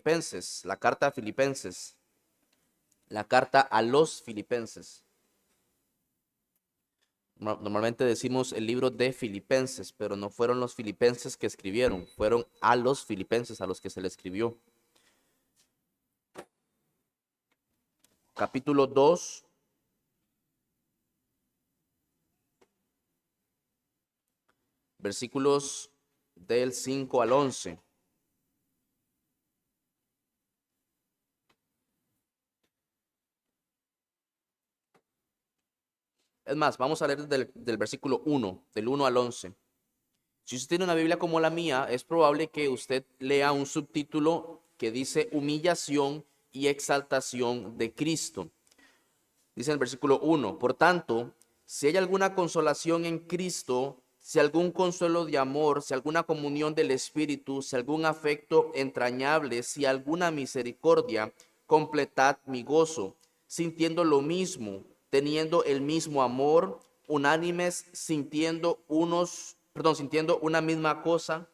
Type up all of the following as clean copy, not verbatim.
Filipenses, la carta a Filipenses, la carta a los Filipenses. Normalmente decimos el libro de Filipenses, pero no fueron los filipenses que escribieron, fueron a los filipenses a los que se le escribió. Capítulo 2, versículos del 5 al 11. Es más, vamos a leer del versículo 1, del 1 al 11. Si usted tiene una Biblia como la mía, es probable que usted lea un subtítulo que dice humillación y exaltación de Cristo. Dice en el versículo 1, por tanto, si hay alguna consolación en Cristo, si algún consuelo de amor, si alguna comunión del Espíritu, si algún afecto entrañable, si alguna misericordia, completad mi gozo, sintiendo lo mismo, teniendo el mismo amor, unánimes, sintiendo una misma cosa.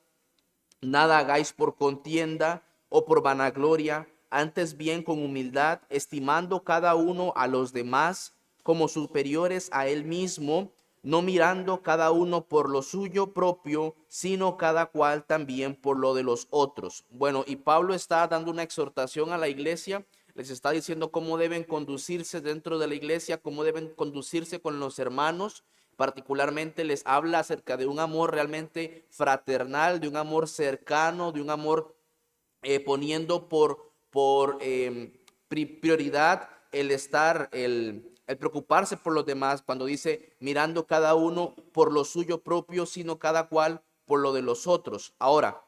Nada hagáis por contienda o por vanagloria, antes bien con humildad, estimando cada uno a los demás como superiores a él mismo, no mirando cada uno por lo suyo propio, sino cada cual también por lo de los otros. Bueno, y Pablo está dando una exhortación a la iglesia, les está diciendo cómo deben conducirse dentro de la iglesia, cómo deben conducirse con los hermanos. Particularmente les habla acerca de un amor realmente fraternal, de un amor cercano, de un amor poniendo por prioridad el preocuparse por los demás, cuando dice mirando cada uno por lo suyo propio, sino cada cual por lo de los otros. Ahora,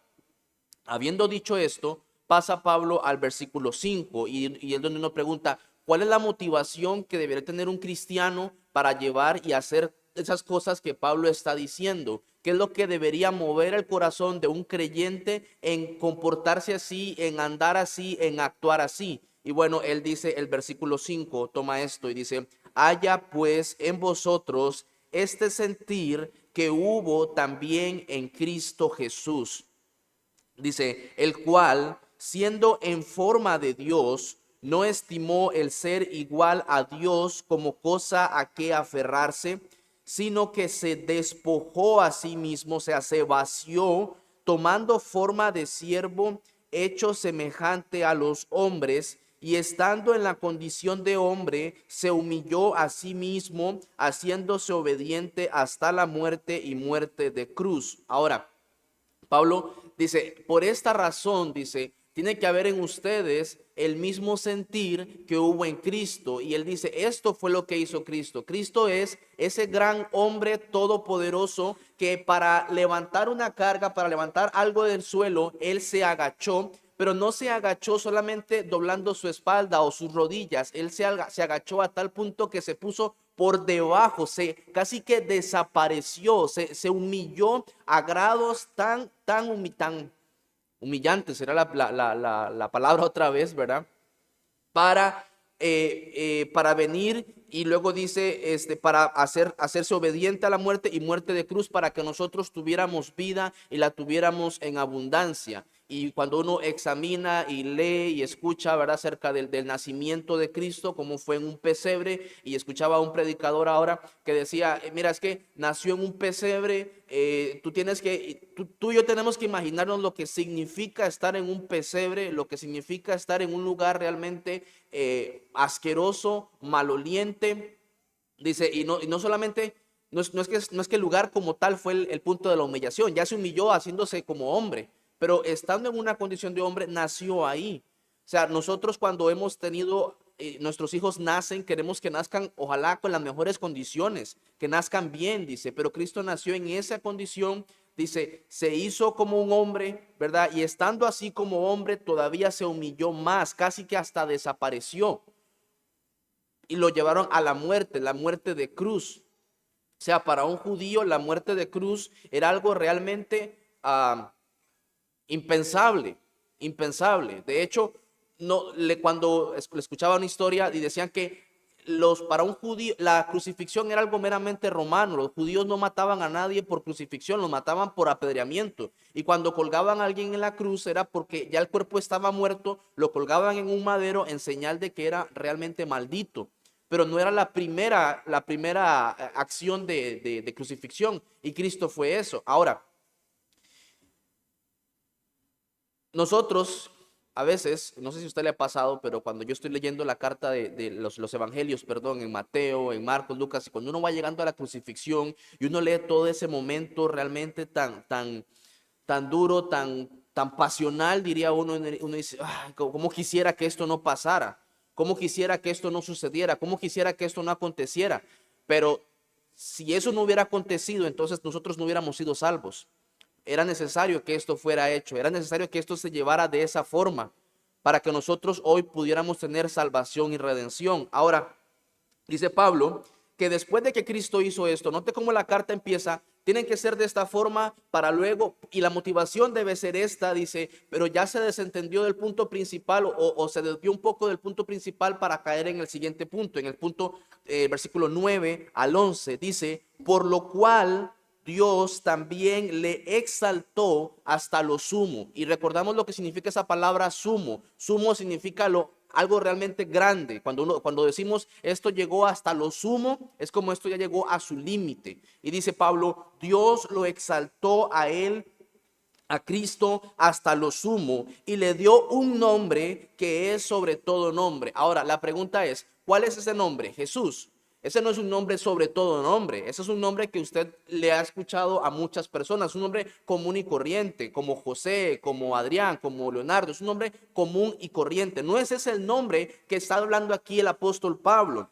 habiendo dicho esto, pasa Pablo al versículo 5 y es donde uno pregunta, ¿cuál es la motivación que debería tener un cristiano para llevar y hacer esas cosas que Pablo está diciendo? ¿Qué es lo que debería mover el corazón de un creyente en comportarse así, en andar así, en actuar así? Y bueno, él dice, el versículo 5 toma esto y dice, haya pues en vosotros este sentir que hubo también en Cristo Jesús. Dice, el cual, siendo en forma de Dios, no estimó el ser igual a Dios como cosa a que aferrarse, sino que se despojó a sí mismo, o sea, se vació, tomando forma de siervo, hecho semejante a los hombres, y estando en la condición de hombre, se humilló a sí mismo, haciéndose obediente hasta la muerte y muerte de cruz. Ahora, Pablo dice, por esta razón, dice, tiene que haber en ustedes el mismo sentir que hubo en Cristo. Y él dice, esto fue lo que hizo Cristo. Cristo es ese gran hombre todopoderoso que para levantar una carga, para levantar algo del suelo, él se agachó, pero no se agachó solamente doblando su espalda o sus rodillas. Él se agachó a tal punto que se puso por debajo, casi que desapareció, se humilló a grados tan humillantes, será la palabra otra vez, ¿verdad? Para venir y luego dice, para hacerse obediente a la muerte y muerte de cruz para que nosotros tuviéramos vida y la tuviéramos en abundancia. Y cuando uno examina y lee y escucha, ¿verdad?, acerca del nacimiento de Cristo, como fue en un pesebre, y escuchaba a un predicador ahora que decía, mira, es que nació en un pesebre, tú y yo tenemos que imaginarnos lo que significa estar en un pesebre, lo que significa estar en un lugar realmente asqueroso, maloliente. Dice, y no solamente, no es que el lugar como tal fue el punto de la humillación, ya se humilló haciéndose como hombre, pero estando en una condición de hombre, nació ahí. O sea, nosotros cuando hemos tenido, nuestros hijos nacen, queremos que nazcan, ojalá con las mejores condiciones, que nazcan bien, dice, pero Cristo nació en esa condición, dice, se hizo como un hombre, ¿verdad? Y estando así como hombre, todavía se humilló más, casi que hasta desapareció. Y lo llevaron a la muerte de cruz. O sea, para un judío la muerte de cruz era algo realmente impensable, impensable. De hecho, cuando le escuchaba una historia y decían que para un judío, la crucifixión era algo meramente romano. Los judíos no mataban a nadie por crucifixión, los mataban por apedreamiento. Y cuando colgaban a alguien en la cruz era porque ya el cuerpo estaba muerto, lo colgaban en un madero en señal de que era realmente maldito. Pero no era la primera acción de crucifixión. Y Cristo fue eso. Ahora, nosotros, a veces, no sé si a usted le ha pasado, pero cuando yo estoy leyendo la carta de los evangelios, perdón, en Mateo, en Marcos, Lucas, y cuando uno va llegando a la crucifixión y uno lee todo ese momento realmente tan duro, tan pasional, diría uno, uno dice, "Ay, cómo quisiera que esto no pasara, cómo quisiera que esto no sucediera, cómo quisiera que esto no aconteciera". Pero si eso no hubiera acontecido, entonces nosotros no hubiéramos sido salvos. Era necesario que esto fuera hecho, era necesario que esto se llevara de esa forma para que nosotros hoy pudiéramos tener salvación y redención. Ahora, dice Pablo que después de que Cristo hizo esto, note cómo la carta empieza, tienen que ser de esta forma para luego, y la motivación debe ser esta, dice, pero ya se desentendió del punto principal o se desvió un poco del punto principal para caer en el siguiente punto, en el punto, versículo 9 al 11, dice, por lo cual Dios también le exaltó hasta lo sumo. Y recordamos lo que significa esa palabra sumo. Sumo significa algo realmente grande. Cuando decimos esto llegó hasta lo sumo, es como esto ya llegó a su límite. Y dice Pablo, Dios lo exaltó a él, a Cristo, hasta lo sumo y le dio un nombre que es sobre todo nombre. Ahora, la pregunta es, ¿cuál es ese nombre? Jesús. Ese no es un nombre sobre todo nombre, ese es un nombre que usted le ha escuchado a muchas personas, un nombre común y corriente, como José, como Adrián, como Leonardo, es un nombre común y corriente. No ese es el nombre que está hablando aquí el apóstol Pablo.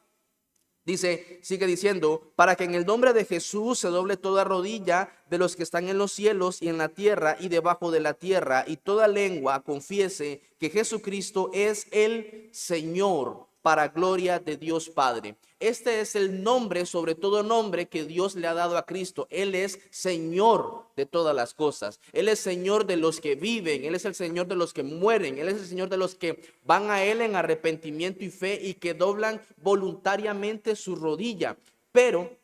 Dice, sigue diciendo, para que en el nombre de Jesús se doble toda rodilla de los que están en los cielos y en la tierra y debajo de la tierra, y toda lengua confiese que Jesucristo es el Señor, para gloria de Dios Padre. Este es el nombre, sobre todo nombre, que Dios le ha dado a Cristo. Él es Señor de todas las cosas. Él es Señor de los que viven. Él es el Señor de los que mueren. Él es el Señor de los que van a Él en arrepentimiento y fe y que doblan voluntariamente su rodilla. Pero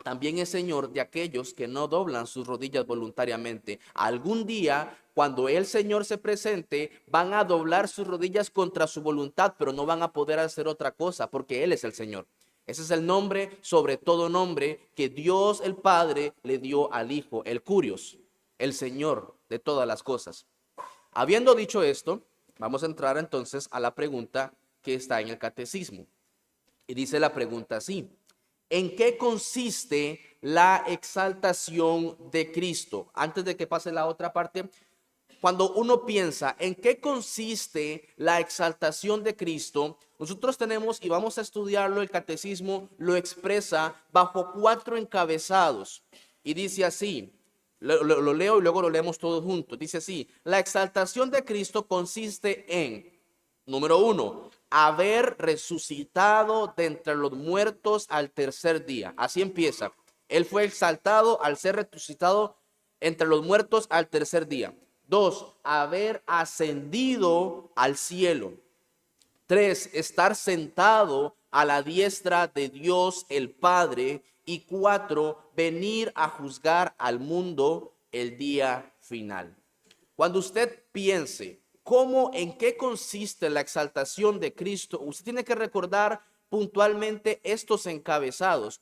también es Señor de aquellos que no doblan sus rodillas voluntariamente. Algún día, cuando el Señor se presente, van a doblar sus rodillas contra su voluntad, pero no van a poder hacer otra cosa porque Él es el Señor. Ese es el nombre, sobre todo nombre, que Dios el Padre le dio al Hijo, el Curios, el Señor de todas las cosas. Habiendo dicho esto, vamos a entrar entonces a la pregunta que está en el catecismo. Y dice la pregunta así: ¿en qué consiste la exaltación de Cristo? Antes de que pase la otra parte, cuando uno piensa en qué consiste la exaltación de Cristo, nosotros tenemos, y vamos a estudiarlo, el catecismo lo expresa bajo 4 encabezados. Y dice así, lo leo y luego lo leemos todos juntos. Dice así: la exaltación de Cristo consiste en, número 1, haber resucitado de entre los muertos al tercer día. Así empieza. Él fue exaltado al ser resucitado entre los muertos al tercer día. 2, haber ascendido al cielo. 3, estar sentado a la diestra de Dios el Padre. Y 4, venir a juzgar al mundo el día final. Cuando usted piense en qué consiste la exaltación de Cristo, usted tiene que recordar puntualmente estos encabezados.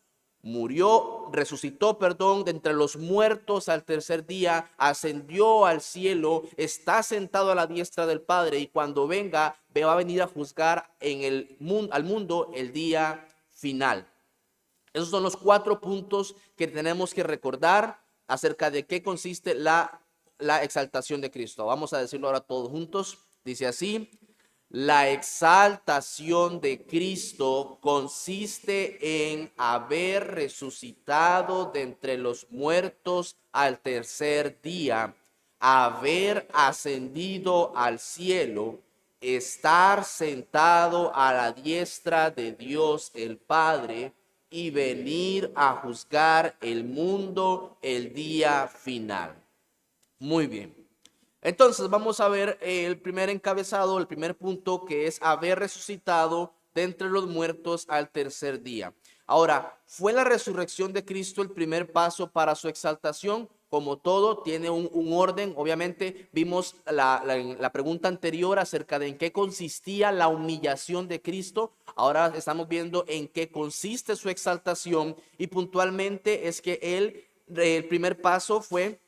Resucitó, de entre los muertos al tercer día, ascendió al cielo, está sentado a la diestra del Padre, y cuando venga, va a venir a juzgar al mundo el día final. Esos son los 4 puntos que tenemos que recordar acerca de qué consiste la exaltación de Cristo. Vamos a decirlo ahora todos juntos. Dice así: la exaltación de Cristo consiste en haber resucitado de entre los muertos al tercer día, haber ascendido al cielo, estar sentado a la diestra de Dios el Padre y venir a juzgar el mundo el día final. Muy bien. Entonces vamos a ver el primer encabezado, el primer punto, que es haber resucitado de entre los muertos al tercer día. Ahora, ¿fue la resurrección de Cristo el primer paso para su exaltación? Como todo, tiene un orden. Obviamente, vimos la pregunta anterior acerca de en qué consistía la humillación de Cristo. Ahora estamos viendo en qué consiste su exaltación y puntualmente es que el primer paso fue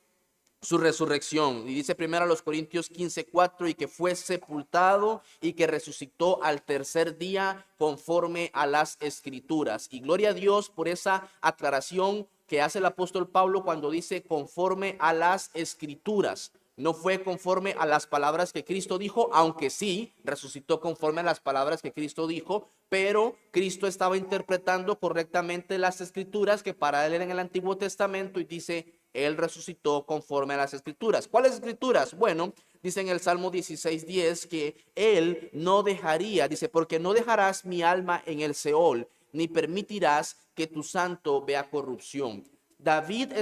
su resurrección. Y dice primero a los Corintios 15:4, y que fue sepultado y que resucitó al tercer día conforme a las escrituras. Y gloria a Dios por esa aclaración que hace el apóstol Pablo cuando dice conforme a las escrituras. No fue conforme a las palabras que Cristo dijo, aunque sí resucitó conforme a las palabras que Cristo dijo, pero Cristo estaba interpretando correctamente las escrituras que para él eran en el Antiguo Testamento y dice, él resucitó conforme a las escrituras. ¿Cuáles escrituras? Bueno, dice en el Salmo 16:10 que él no dejaría, dice, porque no dejarás mi alma en el Seol, ni permitirás que tu santo vea corrupción. David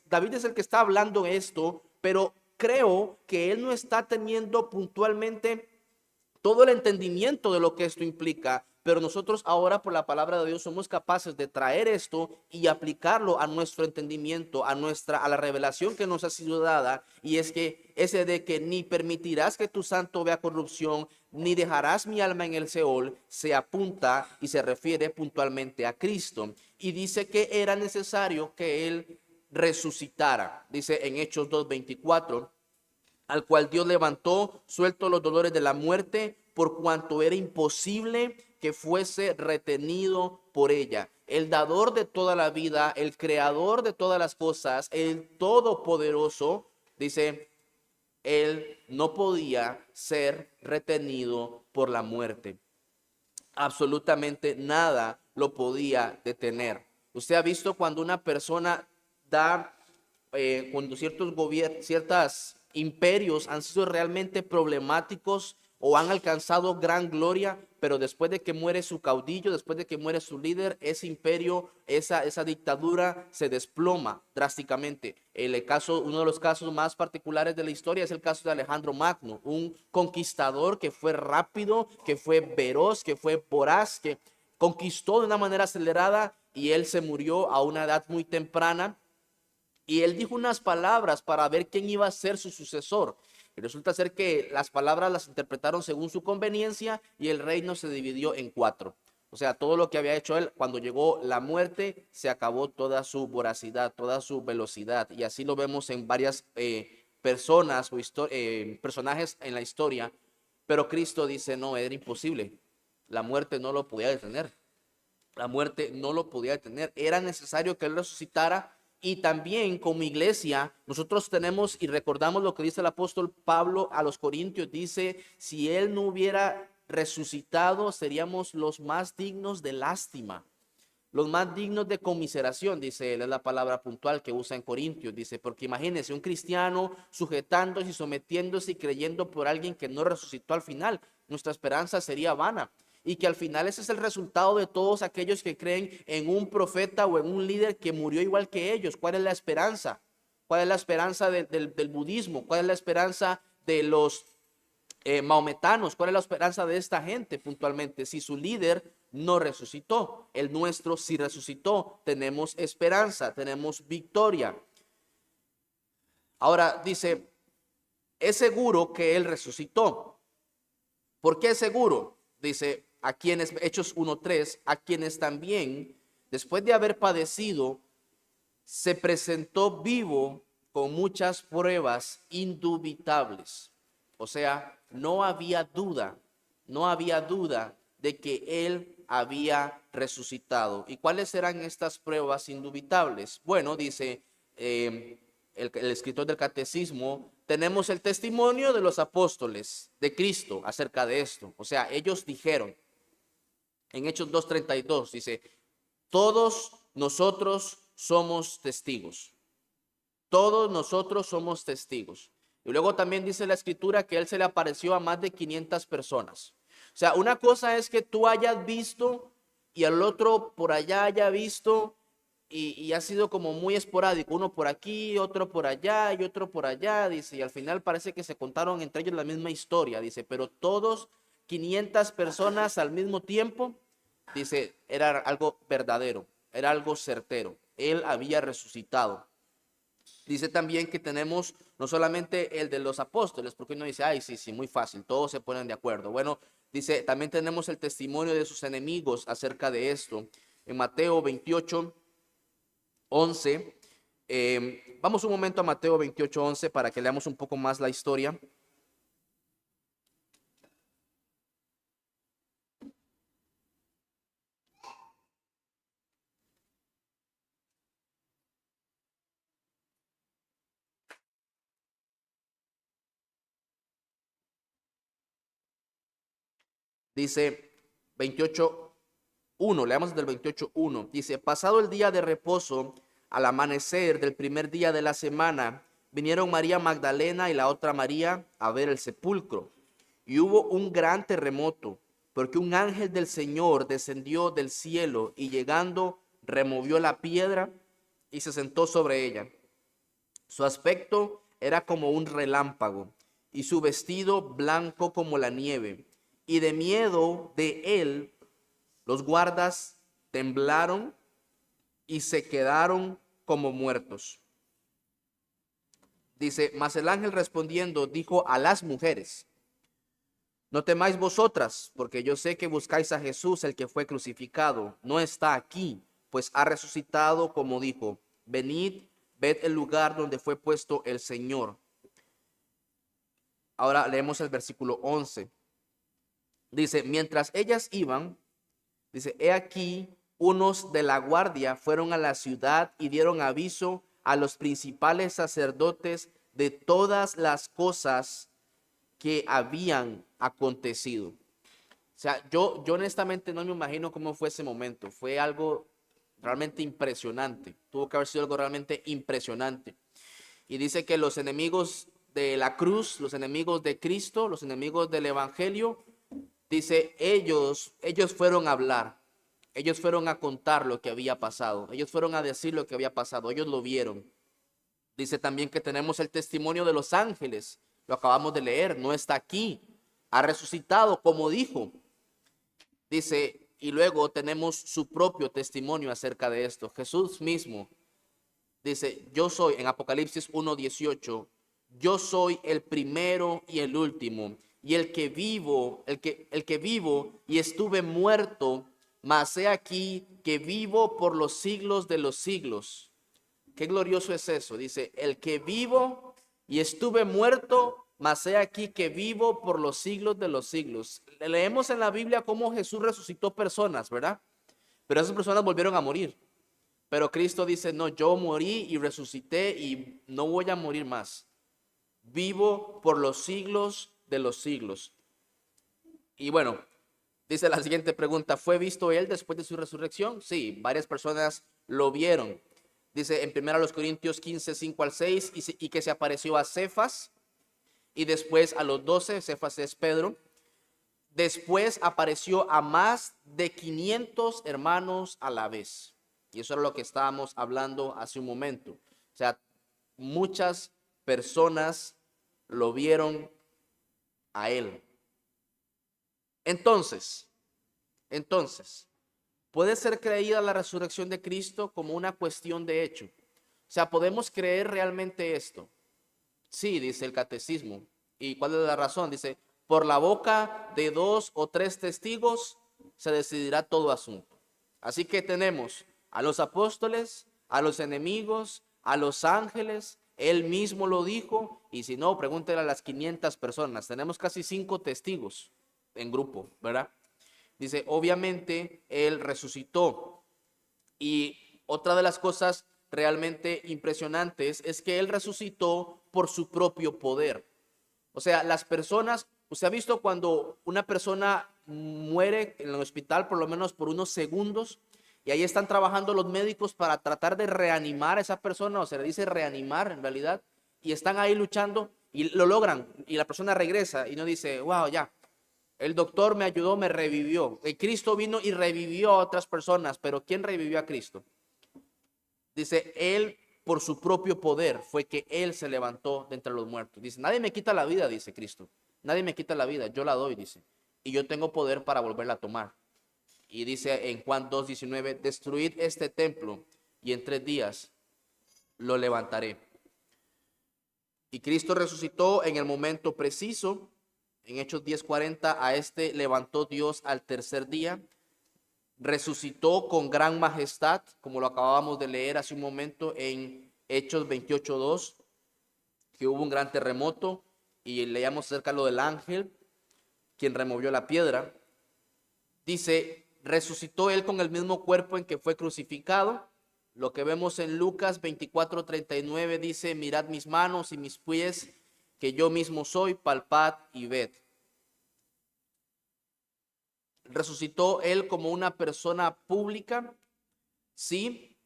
David es el que está hablando esto, pero creo que él no está teniendo puntualmente todo el entendimiento de lo que esto implica, pero nosotros ahora por la palabra de Dios somos capaces de traer esto y aplicarlo a nuestro entendimiento, a la revelación que nos ha sido dada, y es que ese de que ni permitirás que tu santo vea corrupción, ni dejarás mi alma en el Seol, se apunta y se refiere puntualmente a Cristo, y dice que era necesario que él resucitara, dice en Hechos 2:24, al cual Dios levantó, suelto los dolores de la muerte, por cuanto era imposible que fuese retenido por ella. El dador de toda la vida, el creador de todas las cosas, el todopoderoso, dice, él no podía ser retenido por la muerte. Absolutamente nada lo podía detener. Usted ha visto cuando una persona cuando ciertos imperios han sido realmente problemáticos o han alcanzado gran gloria, pero después de que muere su caudillo, después de que muere su líder, ese imperio, esa dictadura se desploma drásticamente. Uno de los casos más particulares de la historia es el caso de Alejandro Magno, un conquistador que fue rápido, que fue veloz, que fue voraz, que conquistó de una manera acelerada y él se murió a una edad muy temprana. Y él dijo unas palabras para ver quién iba a ser su sucesor. Y resulta ser que las palabras las interpretaron según su conveniencia y el reino se dividió en 4. O sea, todo lo que había hecho él, cuando llegó la muerte, se acabó toda su voracidad, toda su velocidad. Y así lo vemos en varias personas o personajes en la historia. Pero Cristo dice, no, era imposible. La muerte no lo podía detener. La muerte no lo podía detener. Era necesario que él resucitara. Y también como iglesia, nosotros tenemos y recordamos lo que dice el apóstol Pablo a los Corintios. Dice, si él no hubiera resucitado, seríamos los más dignos de lástima, los más dignos de conmiseración, dice él, es la palabra puntual que usa en Corintios. Dice, porque imagínense un cristiano sujetándose y sometiéndose y creyendo por alguien que no resucitó al final. Nuestra esperanza sería vana. Y que al final ese es el resultado de todos aquellos que creen en un profeta o en un líder que murió igual que ellos. ¿Cuál es la esperanza? ¿Cuál es la esperanza del budismo? ¿Cuál es la esperanza de los maometanos? ¿Cuál es la esperanza de esta gente puntualmente? Si su líder no resucitó, el nuestro sí resucitó, tenemos esperanza, tenemos victoria. Ahora dice, es seguro que él resucitó. ¿Por qué es seguro? Dice, a quienes, Hechos 1:3, a quienes también, después de haber padecido, se presentó vivo con muchas pruebas indubitables. O sea, no había duda de que él había resucitado. ¿Y cuáles eran estas pruebas indubitables? Bueno, dice el escritor del catecismo, tenemos el testimonio de los apóstoles de Cristo acerca de esto. O sea, ellos dijeron, en Hechos 2:32 dice, todos nosotros somos testigos. Todos nosotros somos testigos. Y luego también dice la escritura que él se le apareció a más de 500 personas. O sea, una cosa es que tú hayas visto y el otro por allá haya visto y ha sido como muy esporádico. Uno por aquí, otro por allá y otro por allá, dice. Y al final parece que se contaron entre ellos la misma historia, dice. Pero todos 500 personas al mismo tiempo, dice, era algo verdadero, era algo certero. Él había resucitado. Dice también que tenemos no solamente el de los apóstoles, porque uno dice, ay, sí, sí, muy fácil, todos se ponen de acuerdo. Bueno, dice, también tenemos el testimonio de sus enemigos acerca de esto. En Mateo 28, 11, vamos un momento a Mateo 28, 11 para que leamos un poco más la historia. Dice 28:1, leamos desde el 28:1. Dice, pasado el día de reposo, al amanecer del primer día de la semana, vinieron María Magdalena y la otra María a ver el sepulcro. Y hubo un gran terremoto, porque un ángel del Señor descendió del cielo y llegando removió la piedra y se sentó sobre ella. Su aspecto era como un relámpago y su vestido blanco como la nieve. Y de miedo de él, los guardas temblaron y se quedaron como muertos. Dice, mas el ángel respondiendo dijo a las mujeres, no temáis vosotras, porque yo sé que buscáis a Jesús, el que fue crucificado. No está aquí, pues ha resucitado como dijo. Venid, ved el lugar donde fue puesto el Señor. Ahora leemos el versículo 11. Dice, mientras ellas iban, dice, he aquí, unos de la guardia fueron a la ciudad y dieron aviso a los principales sacerdotes de todas las cosas que habían acontecido. O sea, yo honestamente no me imagino cómo fue ese momento. Fue algo realmente impresionante. Tuvo que haber sido algo realmente impresionante. Y dice que los enemigos de la cruz, los enemigos de Cristo, los enemigos del Evangelio, dice, ellos fueron a hablar. Ellos fueron a contar lo que había pasado. Ellos fueron a decir lo que había pasado. Ellos lo vieron. Dice también que tenemos el testimonio de los ángeles. Lo acabamos de leer. No está aquí. Ha resucitado como dijo. Dice, y luego tenemos su propio testimonio acerca de esto. Jesús mismo dice, yo soy, en Apocalipsis 1:18, yo soy el primero y el último, y el que vivo, el que vivo y estuve muerto, mas he aquí que vivo por los siglos de los siglos. Qué glorioso es eso. Dice, el que vivo y estuve muerto, mas he aquí que vivo por los siglos de los siglos. Leemos en la Biblia cómo Jesús resucitó personas, ¿verdad? Pero esas personas volvieron a morir. Pero Cristo dice, no, yo morí y resucité y no voy a morir más. Vivo por los siglos de los siglos. Y bueno, dice la siguiente pregunta, ¿fue visto él después de su resurrección? Sí, varias personas lo vieron. Dice en 1 Corintios 15, 5 al 6, y que se apareció a Cefas, y después a los 12, Cefas es Pedro. Después apareció a más de 500 hermanos a la vez. Y eso era lo que estábamos hablando hace un momento. O sea, muchas personas lo vieron a él. Entonces, ¿puede ser creída la resurrección de Cristo como una cuestión de hecho? O sea, ¿podemos creer realmente esto? Sí, dice el catecismo. ¿Y cuál es la razón? Dice, por la boca de 2 o 3 testigos se decidirá todo asunto. Así que tenemos a los apóstoles, a los enemigos, a los ángeles. Él mismo lo dijo. Y si no, pregúntele a las 500 personas. Tenemos casi 5 testigos en grupo, ¿verdad? Dice, obviamente, Él resucitó. Y otra de las cosas realmente impresionantes es que Él resucitó por su propio poder. O sea, las personas, usted ha visto cuando una persona muere en el hospital por lo menos por unos segundos y ahí están trabajando los médicos para tratar de reanimar a esa persona, o se le dice reanimar en realidad, y están ahí luchando y lo logran y la persona regresa y no dice, wow, ya, el doctor me ayudó, me revivió. El Cristo vino y revivió a otras personas, pero ¿quién revivió a Cristo? Dice, Él por su propio poder fue que Él se levantó de entre los muertos. Dice, nadie me quita la vida, dice Cristo. Nadie me quita la vida, yo la doy, dice. y yo tengo poder para volverla a tomar. Y dice en Juan 2:19, destruid este templo y en 3 días lo levantaré. Y Cristo resucitó en el momento preciso. En Hechos 10:40, a este levantó Dios al tercer día. Resucitó con gran majestad, como lo acabábamos de leer hace un momento en Hechos 28:2, que hubo un gran terremoto y leíamos acerca lo del ángel, quien removió la piedra. Dice, resucitó él con el mismo cuerpo en que fue crucificado. Lo que vemos en Lucas 24:39 dice, mirad mis manos y mis pies, que yo mismo soy, palpad y ved. Resucitó él como una persona pública, sí.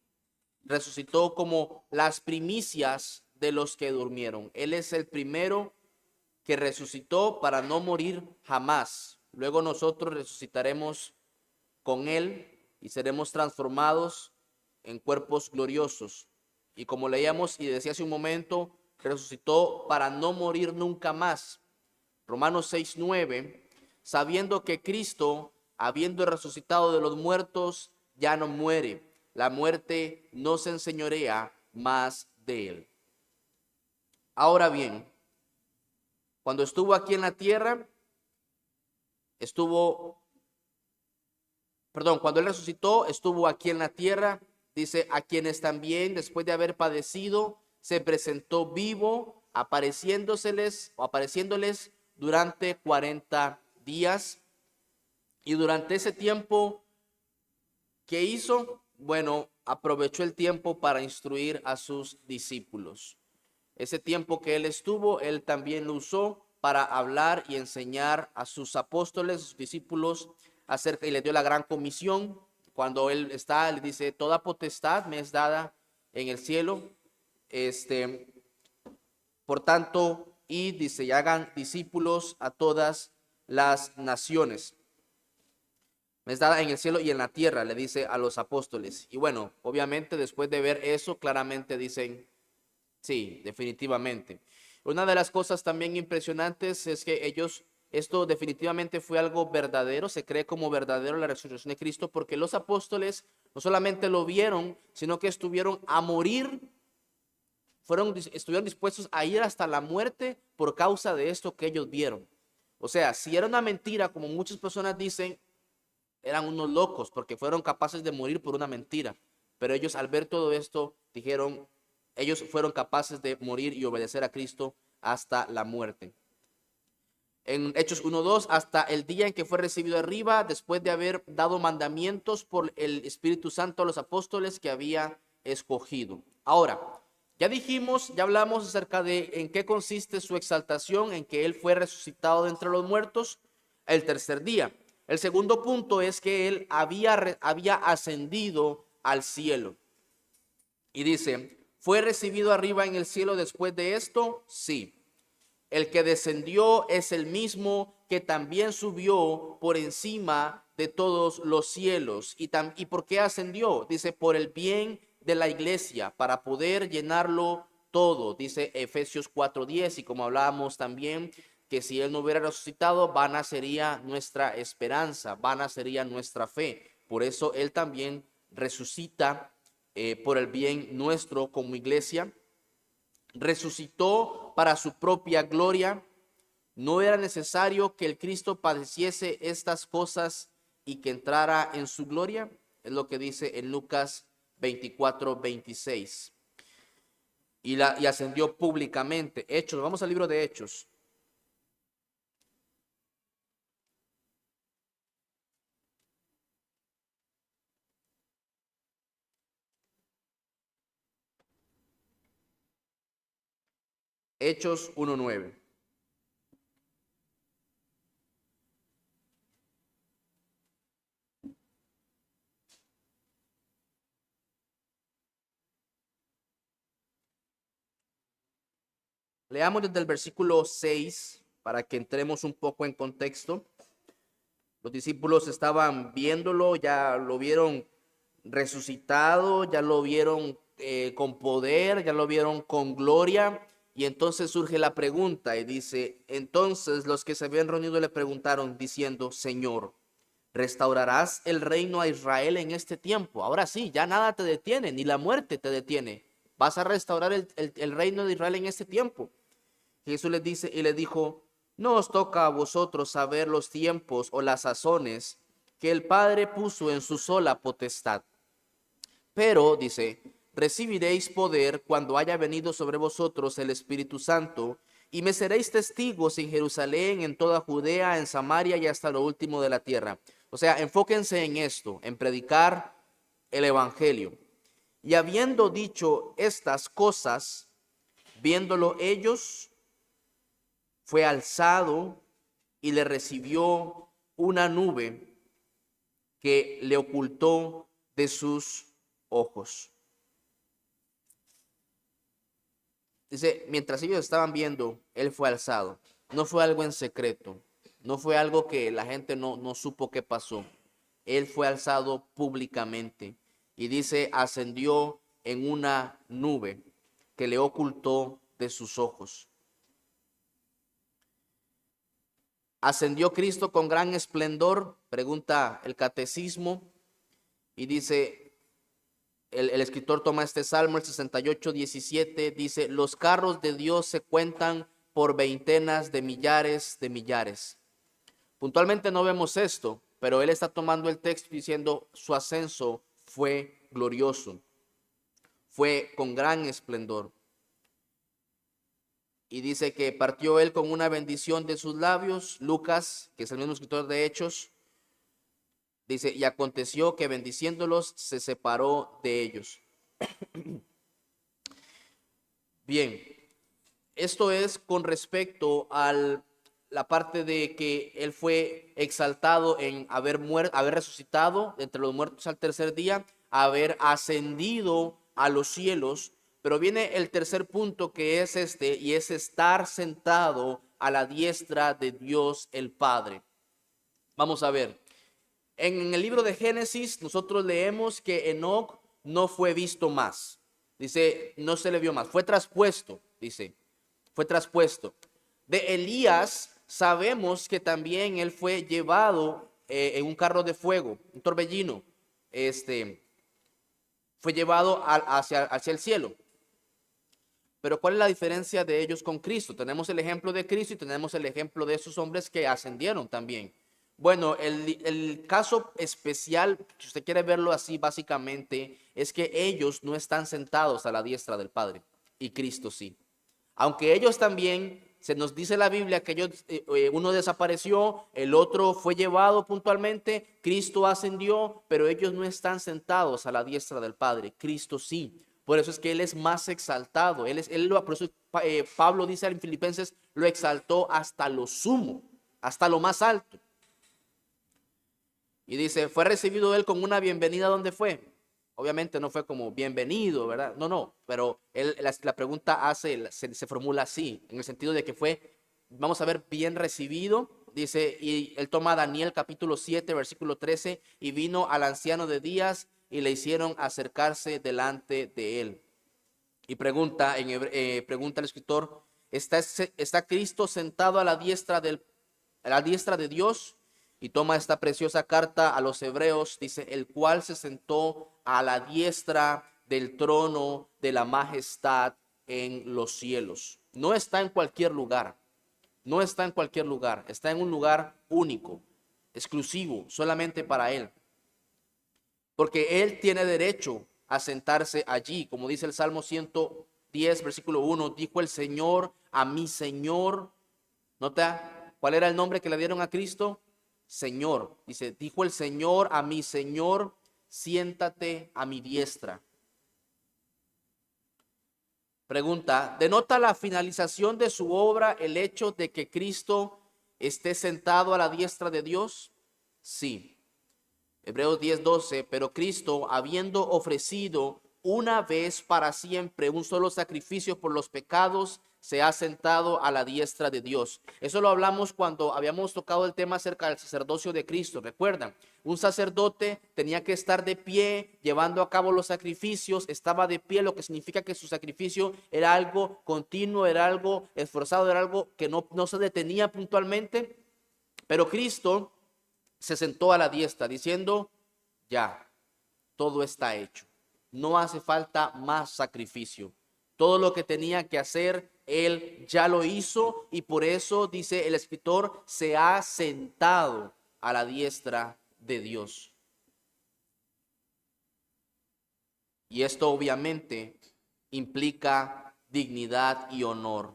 Resucitó como las primicias de los que durmieron. Él es el primero que resucitó para no morir jamás. Luego nosotros resucitaremos con él y seremos transformados en cuerpos gloriosos. Y como leíamos y decía hace un momento, resucitó para no morir nunca más. Romanos 6:9, sabiendo que Cristo, habiendo resucitado de los muertos, ya no muere. La muerte no se enseñorea más de él. Ahora bien, cuando estuvo aquí en la tierra, cuando él resucitó, estuvo aquí en la tierra, dice, a quienes también, después de haber padecido, se presentó vivo, apareciéndoles durante 40 días. Y durante ese tiempo, ¿qué hizo? Bueno, aprovechó el tiempo para instruir a sus discípulos. Ese tiempo que él estuvo, él también lo usó para hablar y enseñar a sus apóstoles, sus discípulos, acerca, y les dio la gran comisión. Cuando él está, le dice, toda potestad me es dada en el cielo. Por tanto, y dice, y hagan discípulos a todas las naciones. Me es dada en el cielo y en la tierra, le dice a los apóstoles. Y bueno, obviamente después de ver eso, claramente dicen, sí, definitivamente. Una de las cosas también impresionantes es que esto definitivamente fue algo verdadero, se cree como verdadero la resurrección de Cristo, porque los apóstoles no solamente lo vieron, sino que estuvieron a morir, estuvieron dispuestos a ir hasta la muerte por causa de esto que ellos vieron. O sea, si era una mentira, como muchas personas dicen, eran unos locos porque fueron capaces de morir por una mentira. Pero ellos al ver todo esto dijeron, ellos fueron capaces de morir y obedecer a Cristo hasta la muerte. En Hechos 1:2, hasta el día en que fue recibido arriba, después de haber dado mandamientos por el Espíritu Santo a los apóstoles que había escogido. Ahora, ya hablamos acerca de en qué consiste su exaltación, en que él fue resucitado de entre los muertos el tercer día. El segundo punto es que él había ascendido al cielo. Y dice, ¿fue recibido arriba en el cielo después de esto? Sí. El que descendió es el mismo que también subió por encima de todos los cielos. ¿Y por qué ascendió? Dice, por el bien de la iglesia, para poder llenarlo todo. Dice Efesios 4:10, y como hablábamos también, que si él no hubiera resucitado, vana sería nuestra esperanza, vana sería nuestra fe. Por eso él también resucita por el bien nuestro como iglesia. Resucitó para su propia gloria. No era necesario que el Cristo padeciese estas cosas y que entrara en su gloria. Es lo que dice en Lucas 24:26. Y ascendió públicamente. Hechos, vamos al libro de Hechos. Hechos 1:9. Leamos desde el versículo 6 para que entremos un poco en contexto. Los discípulos estaban viéndolo, ya lo vieron resucitado, ya lo vieron con poder, ya lo vieron con gloria. Y entonces surge la pregunta y dice, entonces los que se habían reunido le preguntaron diciendo, Señor, ¿restaurarás el reino a Israel en este tiempo? Ahora sí, ya nada te detiene, ni la muerte te detiene. ¿Vas a restaurar el reino de Israel en este tiempo? Jesús les dice y le dijo, no os toca a vosotros saber los tiempos o las sazones que el Padre puso en su sola potestad. Pero, dice, recibiréis poder cuando haya venido sobre vosotros el Espíritu Santo, y me seréis testigos en Jerusalén, en toda Judea, en Samaria y hasta lo último de la tierra. O sea, enfóquense en esto, en predicar el Evangelio. Y habiendo dicho estas cosas, viéndolo ellos, fue alzado y le recibió una nube que le ocultó de sus ojos. Dice, mientras ellos estaban viendo, él fue alzado. No fue algo en secreto. No fue algo que la gente no supo qué pasó. Él fue alzado públicamente. Y dice, ascendió en una nube que le ocultó de sus ojos. ¿Ascendió Cristo con gran esplendor? Pregunta el catecismo. Y dice, el escritor toma este salmo, el 68:17, dice, los carros de Dios se cuentan por veintenas de millares de millares. Puntualmente no vemos esto, pero él está tomando el texto diciendo, su ascenso fue glorioso, fue con gran esplendor. Y dice que partió él con una bendición de sus labios. Lucas, que es el mismo escritor de Hechos, dice, y aconteció que bendiciéndolos se separó de ellos. Bien, esto es con respecto a la parte de que él fue exaltado en haber resucitado entre los muertos al tercer día, haber ascendido a los cielos. Pero viene el tercer punto, que es este, y es estar sentado a la diestra de Dios el Padre. Vamos a ver. En el libro de Génesis nosotros leemos que Enoc no fue visto más. Dice, no se le vio más. Fue traspuesto, dice. Fue traspuesto. De Elías sabemos que también él fue llevado en un carro de fuego, un torbellino. Fue llevado hacia el cielo. Pero ¿cuál es la diferencia de ellos con Cristo? Tenemos el ejemplo de Cristo y tenemos el ejemplo de esos hombres que ascendieron también. Bueno, el caso especial, si usted quiere verlo así básicamente, es que ellos no están sentados a la diestra del Padre y Cristo sí. Aunque ellos también, se nos dice la Biblia que ellos, uno desapareció, el otro fue llevado puntualmente, Cristo ascendió, pero ellos no están sentados a la diestra del Padre, Cristo sí. Por eso es que Él es más exaltado. Por eso Pablo dice en Filipenses, lo exaltó hasta lo sumo, hasta lo más alto. Y dice, fue recibido Él con una bienvenida. ¿Dónde fue? Obviamente no fue como bienvenido, ¿verdad? No, pero la pregunta se formula así, en el sentido de que fue, vamos a ver, bien recibido. Dice, y él toma a Daniel capítulo 7, versículo 13, y vino al anciano de días y le hicieron acercarse delante de él. Y pregunta el escritor, ¿está Cristo sentado a la diestra de Dios? Y toma esta preciosa carta a los hebreos, dice, el cual se sentó a la diestra del trono de la majestad en los cielos. No está en cualquier lugar, no está en cualquier lugar, está en un lugar único, exclusivo, solamente para Él. Porque Él tiene derecho a sentarse allí, como dice el Salmo 110, versículo 1, dijo el Señor a mi Señor. ¿Nota cuál era el nombre que le dieron a Cristo? Señor. Dice, dijo el Señor a mi Señor, siéntate a mi diestra. Pregunta, ¿denota la finalización de su obra el hecho de que Cristo esté sentado a la diestra de Dios? Sí. Hebreos 10:12, pero Cristo, habiendo ofrecido una vez para siempre un solo sacrificio por los pecados, se ha sentado a la diestra de Dios. Eso lo hablamos cuando habíamos tocado el tema acerca del sacerdocio de Cristo. ¿Recuerdan? Un sacerdote tenía que estar de pie llevando a cabo los sacrificios, estaba de pie, lo que significa que su sacrificio era algo continuo, era algo esforzado, era algo que no se detenía puntualmente. Pero Cristo se sentó a la diestra diciendo, ya, todo está hecho. No hace falta más sacrificio. Todo lo que tenía que hacer, Él ya lo hizo, y por eso, dice el escritor, se ha sentado a la diestra de Dios. Y esto obviamente implica dignidad y honor.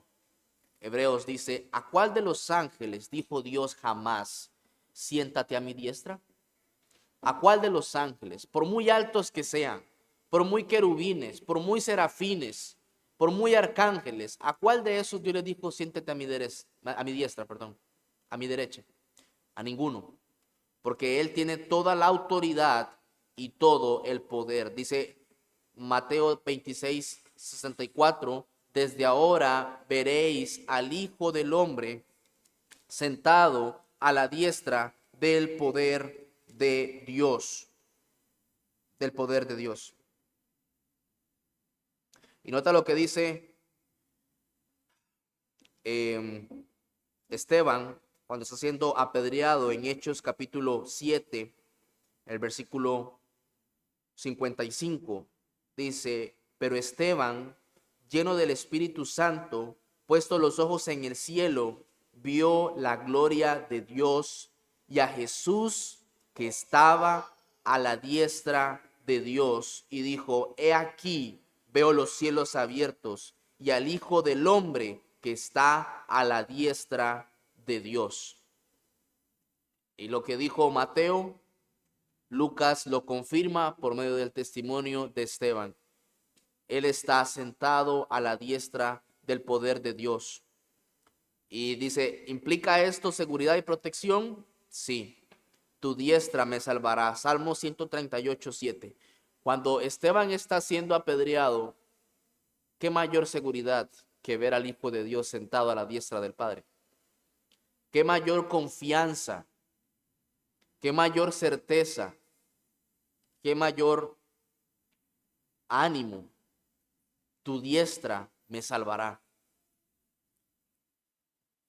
Hebreos dice, ¿a cuál de los ángeles dijo Dios jamás, siéntate a mi diestra? ¿A cuál de los ángeles, por muy altos que sean, por muy querubines, por muy serafines, por muy arcángeles, a cuál de esos Dios le dijo, siéntate a mi diestra, a mi derecha? A ninguno, porque Él tiene toda la autoridad y todo el poder. Dice Mateo 26:64, desde ahora veréis al Hijo del Hombre sentado a la diestra del poder de Dios. Del poder de Dios. Y nota lo que dice Esteban cuando está siendo apedreado en Hechos capítulo 7, el versículo 55. Dice, pero Esteban, lleno del Espíritu Santo, puesto los ojos en el cielo, vio la gloria de Dios y a Jesús que estaba a la diestra de Dios, y dijo, he aquí, veo los cielos abiertos y al Hijo del Hombre que está a la diestra de Dios. Y lo que dijo Mateo, Lucas lo confirma por medio del testimonio de Esteban. Él está sentado a la diestra del poder de Dios. Y dice, ¿implica esto seguridad y protección? Sí. Tu diestra me salvará. Salmo 138:7. Cuando Esteban está siendo apedreado, ¿qué mayor seguridad que ver al Hijo de Dios sentado a la diestra del Padre? ¿Qué mayor confianza? ¿Qué mayor certeza? ¿Qué mayor ánimo? Tu diestra me salvará.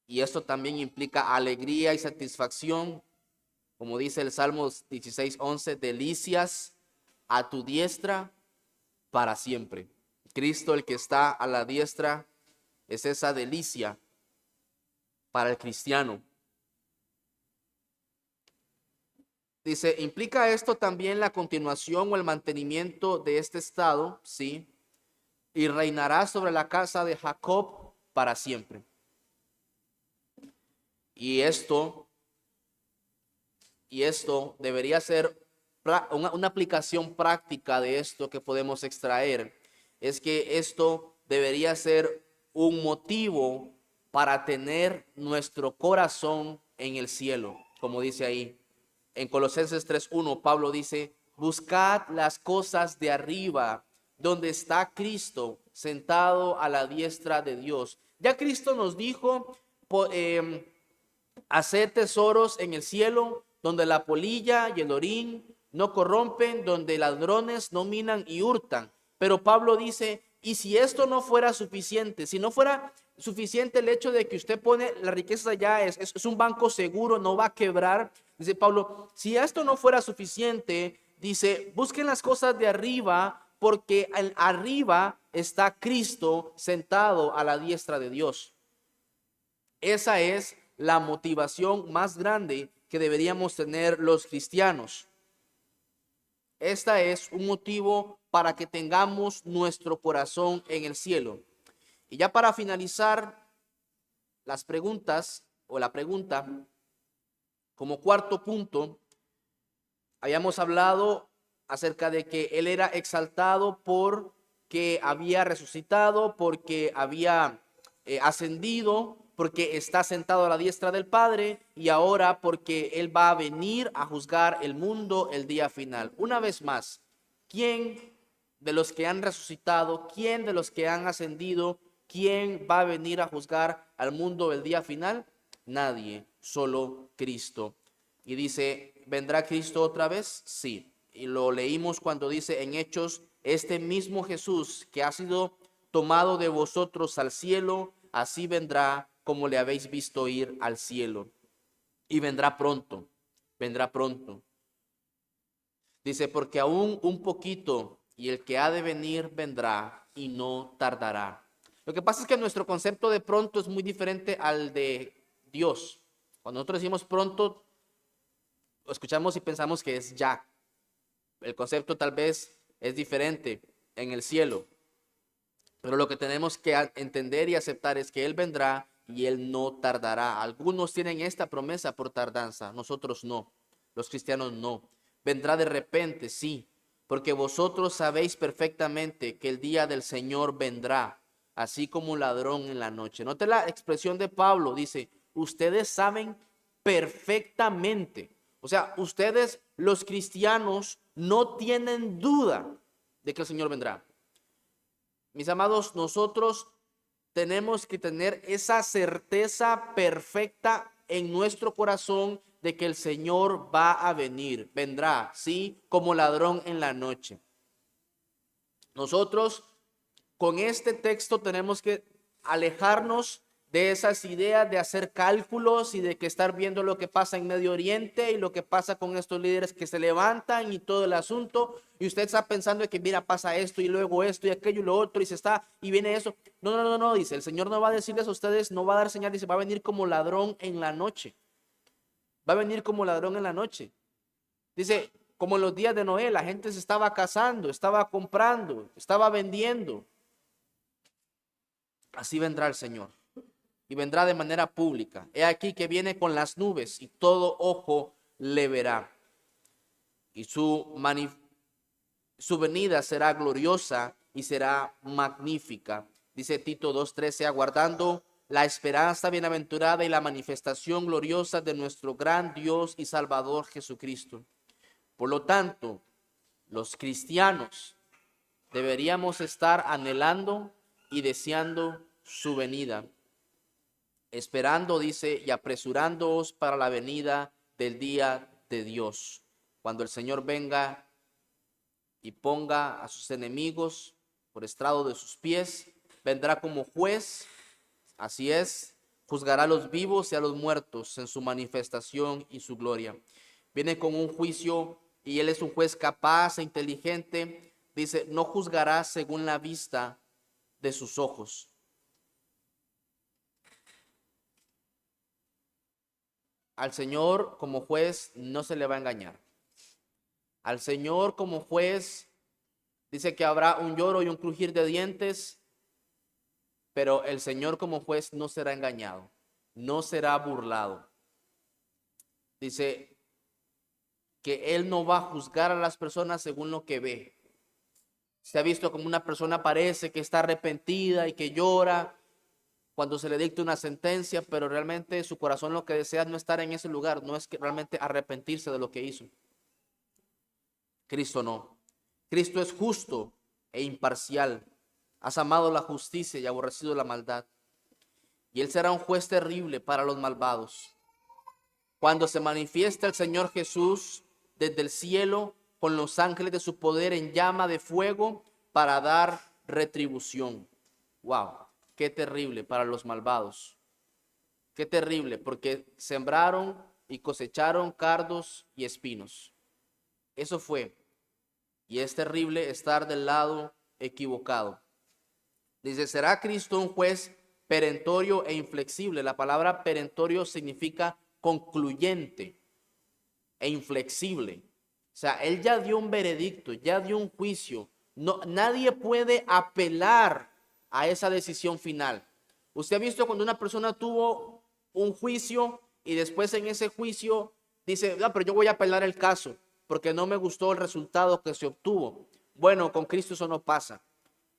Y esto también implica alegría y satisfacción, como dice el Salmo 16:11, delicias a tu diestra para siempre. Cristo, el que está a la diestra, es esa delicia para el cristiano. Dice, ¿implica esto también la continuación o el mantenimiento de este estado? Sí. Y reinará sobre la casa de Jacob para siempre. Y esto debería ser una aplicación práctica de esto que podemos extraer. Es que esto debería ser un motivo para tener nuestro corazón en el cielo, como dice ahí. En Colosenses 3:1, Pablo dice, buscad las cosas de arriba, donde está Cristo sentado a la diestra de Dios. Ya Cristo nos dijo, hacer tesoros en el cielo, donde la polilla y el orín no corrompen, donde ladrones no minan y hurtan. Pero Pablo dice, y si esto no fuera suficiente, si no fuera suficiente el hecho de que usted pone la riqueza allá, es un banco seguro, no va a quebrar. Dice Pablo, si esto no fuera suficiente, dice, busquen las cosas de arriba, porque arriba está Cristo sentado a la diestra de Dios. Esa es la motivación más grande que deberíamos tener los cristianos. Esta es un motivo para que tengamos nuestro corazón en el cielo. Y ya para finalizar las preguntas o la pregunta, como cuarto punto, habíamos hablado acerca de que Él era exaltado porque había resucitado, porque había ascendido, porque está sentado a la diestra del Padre, y ahora porque Él va a venir a juzgar el mundo el día final. Una vez más, ¿quién de los que han resucitado, quién de los que han ascendido, ¿quién va a venir a juzgar al mundo el día final? Nadie, solo Cristo. Y dice, ¿vendrá Cristo otra vez? Sí. Y lo leímos cuando dice en Hechos, este mismo Jesús que ha sido tomado de vosotros al cielo, así vendrá como le habéis visto ir al cielo. Y vendrá pronto, vendrá pronto. Dice, porque aún un poquito y el que ha de venir vendrá y no tardará. Lo que pasa es que nuestro concepto de pronto es muy diferente al de Dios. Cuando nosotros decimos pronto, lo escuchamos y pensamos que es ya. El concepto tal vez es diferente en el cielo. Pero lo que tenemos que entender y aceptar es que Él vendrá y Él no tardará. Algunos tienen esta promesa por tardanza, nosotros no. Los cristianos no. Vendrá de repente, sí, porque vosotros sabéis perfectamente que el día del Señor vendrá, así como un ladrón en la noche. Note la expresión de Pablo, dice, ustedes saben perfectamente. O sea, ustedes los cristianos no tienen duda de que el Señor vendrá. Mis amados, nosotros tenemos que tener esa certeza perfecta en nuestro corazón de que el Señor va a venir, vendrá, sí, como ladrón en la noche. Nosotros con este texto tenemos que alejarnos de esas ideas de hacer cálculos y de que estar viendo lo que pasa en Medio Oriente y lo que pasa con estos líderes que se levantan y todo el asunto. Y usted está pensando de que mira, pasa esto y luego esto y aquello y lo otro y se está y viene eso. No, no, no, no, dice, el Señor no va a decirles a ustedes, no va a dar señal, dice, va a venir como ladrón en la noche. Va a venir como ladrón en la noche. Dice, como en los días de Noé, la gente se estaba casando, estaba comprando, estaba vendiendo. Así vendrá el Señor. Y vendrá de manera pública. He aquí que viene con las nubes y todo ojo le verá. Y su venida será gloriosa y será magnífica. Dice Tito 2:13, aguardando la esperanza bienaventurada y la manifestación gloriosa de nuestro gran Dios y Salvador Jesucristo. Por lo tanto, los cristianos deberíamos estar anhelando y deseando su venida. Esperando, dice, y apresurándoos para la venida del día de Dios. Cuando el Señor venga y ponga a sus enemigos por estrado de sus pies, vendrá como juez, así es, juzgará a los vivos y a los muertos en su manifestación y su gloria. Viene con un juicio y Él es un juez capaz e inteligente. Dice, no juzgará según la vista de sus ojos. Al Señor como juez no se le va a engañar. Al Señor como juez dice que habrá un lloro y un crujir de dientes, pero el Señor como juez no será engañado, no será burlado. Dice que Él no va a juzgar a las personas según lo que ve. Se ha visto como una persona parece que está arrepentida y que llora cuando se le dicta una sentencia, pero realmente su corazón lo que desea es no estar en ese lugar, no es que realmente arrepentirse de lo que hizo. Cristo no. Cristo es justo e imparcial. Has amado la justicia y aborrecido la maldad. Y Él será un juez terrible para los malvados. Cuando se manifiesta el Señor Jesús desde el cielo con los ángeles de su poder en llama de fuego para dar retribución. Wow. Qué terrible para los malvados. Qué terrible, porque sembraron y cosecharon cardos y espinos. Eso fue. Y es terrible estar del lado equivocado. Dice, ¿será Cristo un juez perentorio e inflexible? La palabra perentorio significa concluyente e inflexible. O sea, Él ya dio un veredicto, ya dio un juicio. No, nadie puede apelar a esa decisión final. Usted ha visto cuando una persona tuvo un juicio y después en ese juicio dice, no, pero yo voy a apelar el caso porque no me gustó el resultado que se obtuvo. Bueno, con Cristo eso no pasa.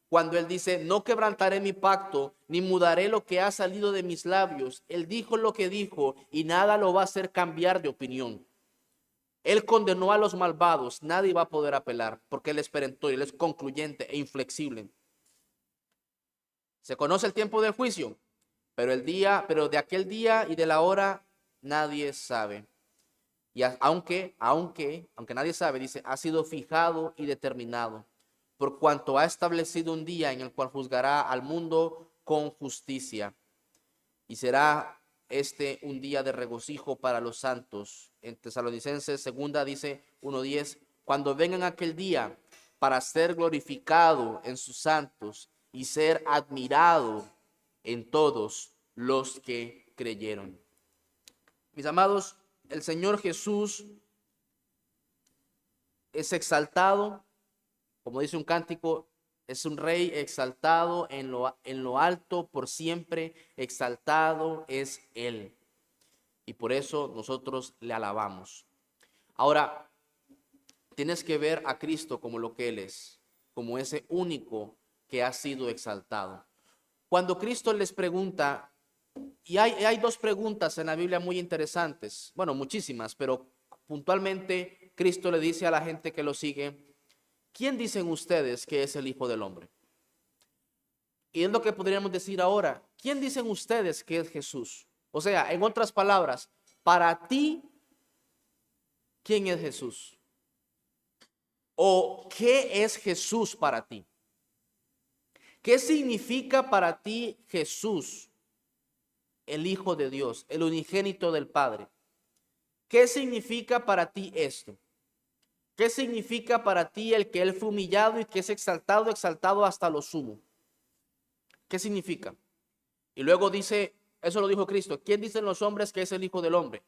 Cuando Él dice, no quebrantaré mi pacto, ni mudaré lo que ha salido de mis labios. Él dijo lo que dijo y nada lo va a hacer cambiar de opinión. Él condenó a los malvados, nadie va a poder apelar porque Él es perentorio, Él es concluyente e inflexible. Se conoce el tiempo del juicio, pero de aquel día y de la hora nadie sabe. Y aunque nadie sabe, dice, ha sido fijado y determinado, por cuanto ha establecido un día en el cual juzgará al mundo con justicia. Y será este un día de regocijo para los santos. En Tesalonicenses segunda dice 1:10, cuando vengan aquel día para ser glorificado en sus santos y ser admirado en todos los que creyeron. Mis amados, el Señor Jesús es exaltado, como dice un cántico, es un rey exaltado en lo alto por siempre, exaltado es Él. Y por eso nosotros le alabamos. Ahora, tienes que ver a Cristo como lo que Él es, como ese único que ha sido exaltado. Cuando Cristo les pregunta, y hay dos preguntas en la Biblia muy interesantes, bueno, muchísimas, pero puntualmente Cristo le dice a la gente que lo sigue, ¿quién dicen ustedes que es el Hijo del Hombre? Y es lo que podríamos decir ahora, ¿quién dicen ustedes que es Jesús? O sea, en otras palabras, para ti, ¿quién es Jesús? ¿O qué es Jesús para ti? ¿Qué significa para ti Jesús, el Hijo de Dios, el unigénito del Padre? ¿Qué significa para ti esto? ¿Qué significa para ti el que Él fue humillado y que es exaltado, exaltado hasta lo sumo? ¿Qué significa? Y luego dice, eso lo dijo Cristo, ¿quién dicen los hombres que es el Hijo del Hombre?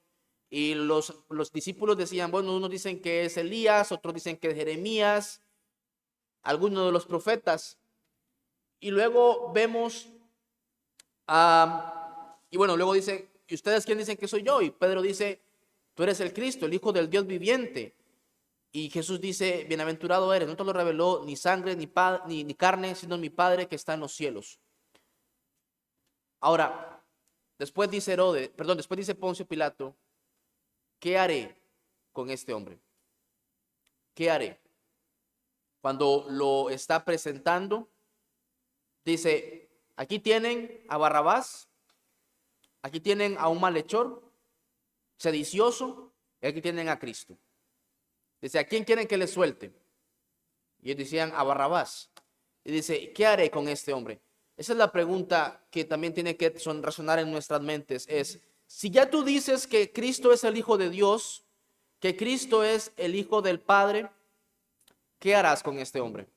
Y los discípulos decían, bueno, unos dicen que es Elías, otros dicen que es Jeremías, algunos de los profetas. Y luego vemos, y bueno, luego dice, ¿y ustedes quién dicen que soy yo? Y Pedro dice, tú eres el Cristo, el Hijo del Dios viviente. Y Jesús dice, bienaventurado eres, no te lo reveló ni sangre ni carne, sino mi Padre que está en los cielos. Ahora, después dice Poncio Pilato, ¿qué haré con este hombre? ¿Qué haré? Cuando lo está presentando, dice, aquí tienen a Barrabás, aquí tienen a un malhechor, sedicioso, y aquí tienen a Cristo. Dice, ¿a quién quieren que le suelte? Y ellos decían, a Barrabás. Y dice, ¿qué haré con este hombre? Esa es la pregunta que también tiene que resonar en nuestras mentes. Es, si ya tú dices que Cristo es el Hijo de Dios, que Cristo es el Hijo del Padre, ¿qué harás con este hombre?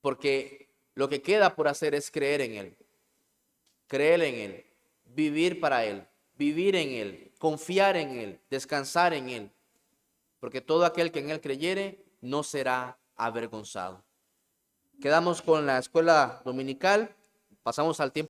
Porque lo que queda por hacer es creer en Él, vivir para Él, vivir en Él, confiar en Él, descansar en Él. Porque todo aquel que en Él creyere no será avergonzado. Quedamos con la escuela dominical, pasamos al tiempo.